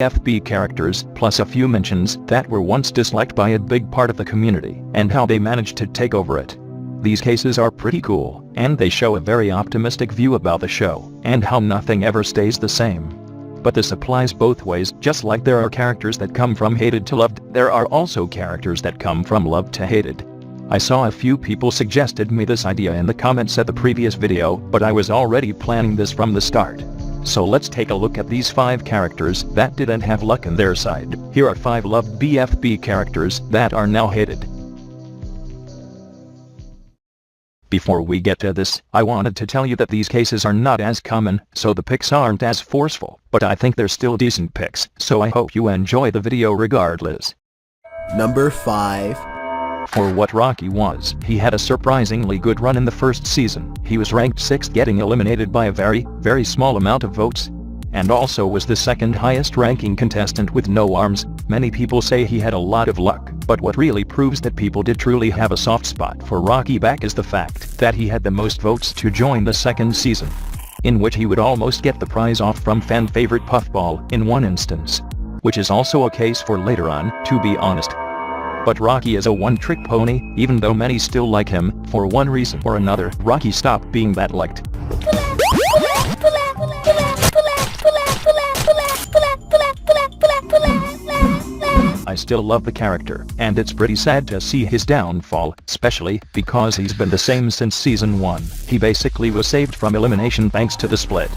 Bfdi characters, plus a few mentions that were once disliked by a big part of the community, and how they managed to take over it. These cases are pretty cool, and they show a very optimistic view about the show, and how nothing ever stays the same. But this applies both ways. Just like there are characters that come from hated to loved, there are also characters that come from loved to hated. I saw a few people suggested me this idea in the comments at the previous video, but I was already planning this from the start. So let's take a look at these 5 characters that didn't have luck on their side. Here are 5 loved Bfdi characters that are now hated. Before we get to this, I wanted to tell you that these cases are not as common, so the picks aren't as forceful, but I think they're still decent picks, so I hope you enjoy the video regardless. Number 5. For what Rocky was, he had a surprisingly good run in the first season. He was ranked 6th, getting eliminated by a very small amount of votes, and also was the 2nd highest ranking contestant with no arms. Many people say he had a lot of luck, but what really proves that people did truly have a soft spot for Rocky back is the fact that he had the most votes to join the 2nd season, in which he would almost get the prize off from fan favorite Puffball in one instance, which is also a case for later on, to be honest. But Rocky is a one-trick pony, even though many still like him. For one reason or another, Rocky stopped being that liked. I still love the character, and it's pretty sad to see his downfall, especially because he's been the same since season 1. He basically was saved from elimination thanks to the split.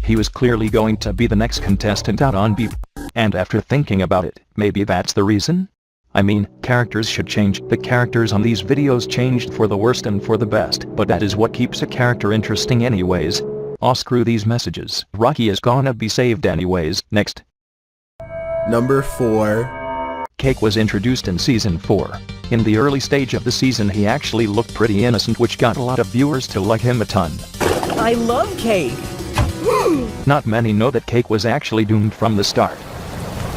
He was clearly going to be the next contestant out on Bfdi, and after thinking about it, maybe that's the reason? I mean, characters should change. The characters on these videos changed for the worst and for the best, but that is what keeps a character interesting anyways. Aw, screw these messages. Rocky is gonna be saved anyways. Next. Number 4. Cake was introduced in season 4. In the early stage of the season he actually looked pretty innocent, which got a lot of viewers to like him a ton. I love Cake! Not many know that Cake was actually doomed from the start.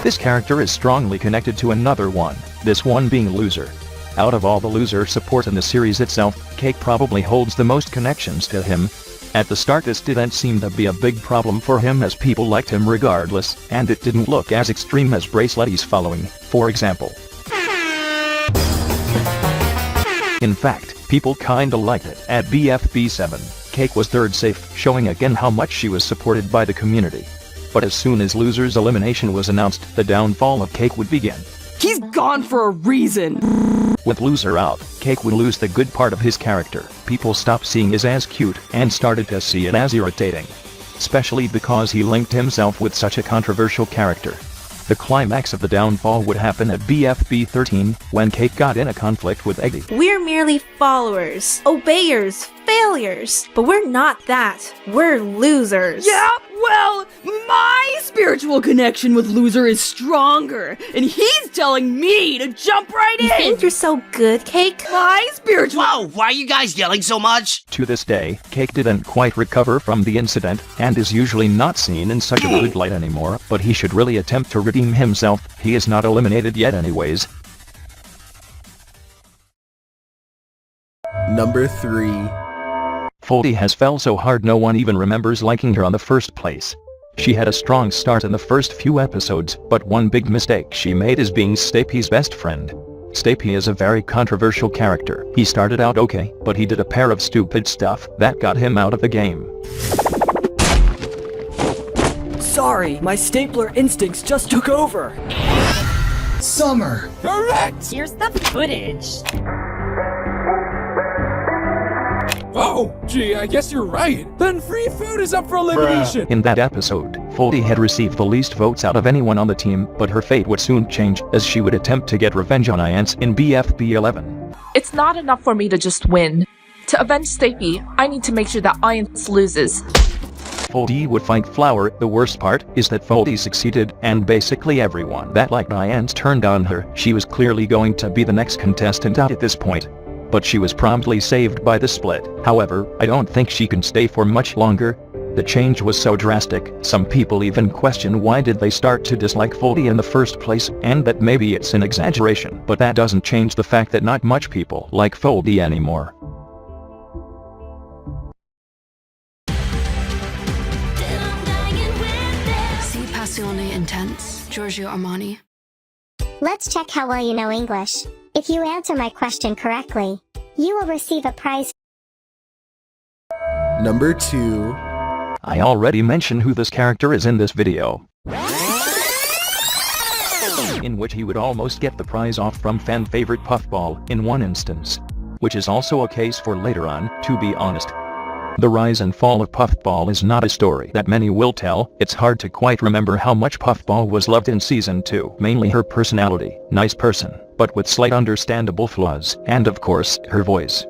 This character is strongly connected to another one, this one being Loser. Out of all the Loser support in the series itself, Cake probably holds the most connections to him. At the start this didn't seem to be a big problem for him as people liked him regardless, and it didn't look as extreme as Braceletty's following, for example. In fact, people kinda liked it. At Bfdi 7, Cake was 3rd safe, showing again how much she was supported by the community. But as soon as Loser's elimination was announced, the downfall of Cake would begin. He's gone for a reason! With Loser out, Cake would lose the good part of his character. People stopped seeing it as cute and started to see it as irritating. Especially because he linked himself with such a controversial character. The climax of the downfall would happen at Bfdi 13, when Cake got in a conflict with Bfdi. We're merely followers, obeyers, failures, but we're not that. We're losers. Yeah, well, my spiritual connection with Loser is stronger, and he's telling me to jump right in! You think you're so good, Cake? My spiritual— Whoa, why are you guys yelling so much? To this day, Cake didn't quite recover from the incident, and is usually not seen in such a good light anymore, but he should really attempt to redeem himself. He is not eliminated yet anyways. Number 3. Bfdi has fell so hard no one even remembers liking her on the first place. She had a strong start in the first few episodes, but one big mistake she made is being Stapy's best friend. Stapy is a very controversial character. He started out okay, but he did a pair of stupid stuff that got him out of the game. Sorry, my stapler instincts just took over. Summer. Correct! Here's the footage. Oh, gee, I guess you're right. Then free food is up for elimination. In that episode, Bfdi had received the least votes out of anyone on the team, but her fate would soon change as she would attempt to get revenge on Iance in Bfdi 11. It's not enough for me to just win. To avenge Stapy, I need to make sure that Iance loses. Bfdi would fight Flower. The worst part is that Bfdi succeeded, and basically everyone that liked Iance turned on her. She was clearly going to be the next contestant out at this point, but she was promptly saved by the split. However, I don't think she can stay for much longer. The change was so drastic, some people even question why did they start to dislike Bfdi in the first place, and that maybe it's an exaggeration, but that doesn't change the fact that not much people like Bfdi anymore. Si passione intense, Giorgio Armani. Let's check how well you know English. If you answer my question correctly, you will receive a prize. Number 2. I already mentioned who this character is in this video, in which he would almost get the prize off from fan favorite Puffball in one instance, which is also a case for later on, to be honest. The rise and fall of Puffball is not a story that many will tell. It's hard to quite remember how much Puffball was loved in Season 2. Mainly her personality, nice person, but with slight understandable flaws, and of course, her voice.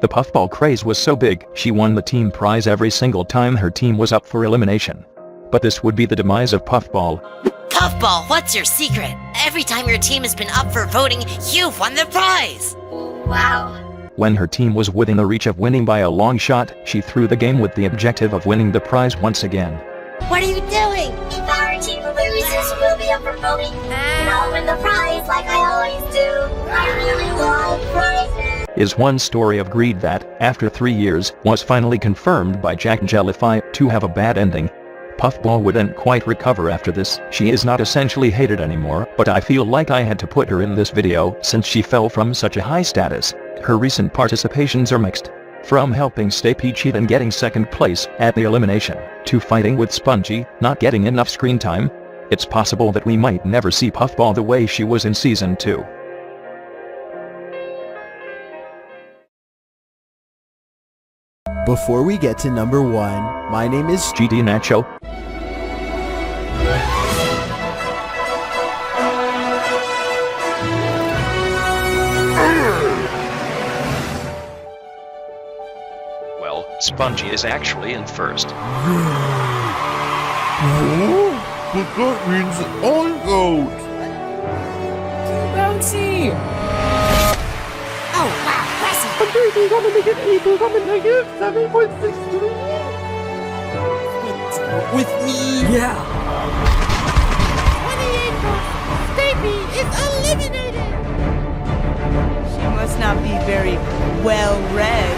The Puffball craze was so big, she won the team prize every single time her team was up for elimination. But this would be the demise of Puffball. Puffball, what's your secret? Every time your team has been up for voting, you've won the prize! Wow. When her team was within the reach of winning by a long shot, she threw the game with the objective of winning the prize once again. What are you doing? If our team loses, we'll be up for voting. And I'll win the prize like I always do. I really love prizes. Is one story of greed that, after 3 years, was finally confirmed by Jack Jellify to have a bad ending. Puffball wouldn't quite recover after this. She is not essentially hated anymore, but I feel like I had to put her in this video since she fell from such a high status. Her recent participations are mixed. From helping stay peachy and getting second place at the elimination, to fighting with Spongy, not getting enough screen time. It's possible that we might never see Puffball the way she was in Season 2. Before we get to number 1, my name is GDnacho. Well, Spongy is actually in first. But that means I vote! Bouncy! Oh, wow, Wesley! With me! Yeah! 28 votes! Stapy is eliminated! She must not be very well-read.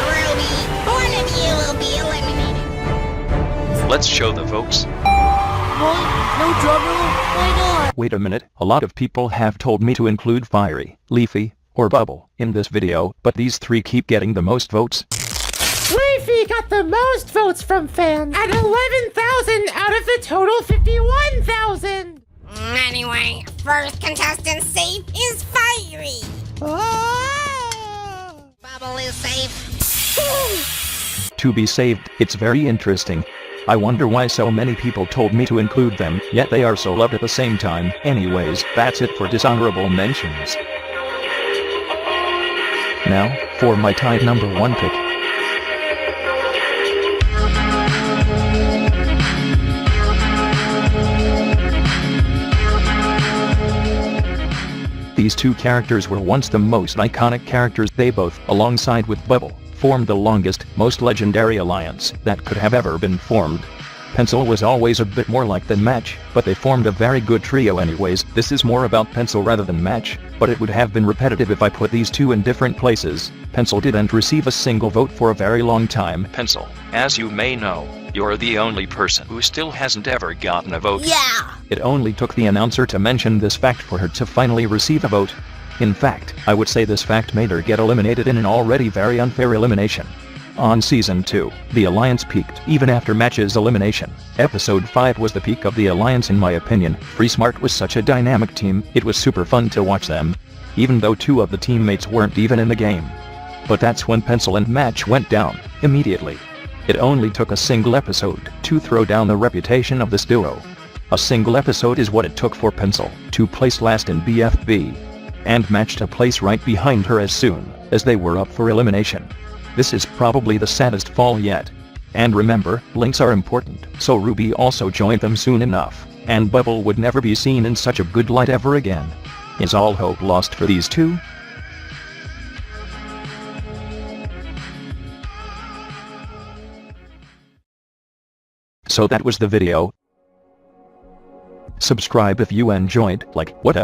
Ruby, one of you will be eliminated. Let's show the votes. What? No drumroll? Why not? Wait a minute, a lot of people have told me to include Fiery, Leafy, or Bubble in this video, but these 3 keep getting the most votes. Leafy got the most votes from fans at 11,000 out of the total 51,000! Anyway, first contestant safe is Fiery. Oh! Bubble is safe. To be saved, it's very interesting. I wonder why so many people told me to include them, yet they are so loved at the same time. Anyways, that's it for dishonorable mentions. Now, for my tied number 1 pick. These 2 characters were once the most iconic characters. They both, alongside with Bubble, formed the longest, most legendary alliance that could have ever been formed. Pencil was always a bit more like than Match, but they formed a very good trio anyways. This is more about Pencil rather than Match, but it would have been repetitive if I put these 2 in different places. Pencil didn't receive a single vote for a very long time. Pencil, as you may know, you're the only person who still hasn't ever gotten a vote. Yeah! It only took the announcer to mention this fact for her to finally receive a vote. In fact, I would say this fact made her get eliminated in an already very unfair elimination. On Season 2, the Alliance peaked even after Match's elimination. Episode 5 was the peak of the Alliance in my opinion. Free Smart was such a dynamic team, it was super fun to watch them. Even though 2 of the teammates weren't even in the game. But that's when Pencil and Match went down, immediately. It only took a single episode to throw down the reputation of this duo. A single episode is what it took for Pencil to place last in Bfdi, and Match to place right behind her as soon as they were up for elimination. This is probably the saddest fall yet. And remember, links are important, so Ruby also joined them soon enough, and Bubble would never be seen in such a good light ever again. Is all hope lost for these 2? So that was the video. Subscribe if you enjoyed, like, whatever.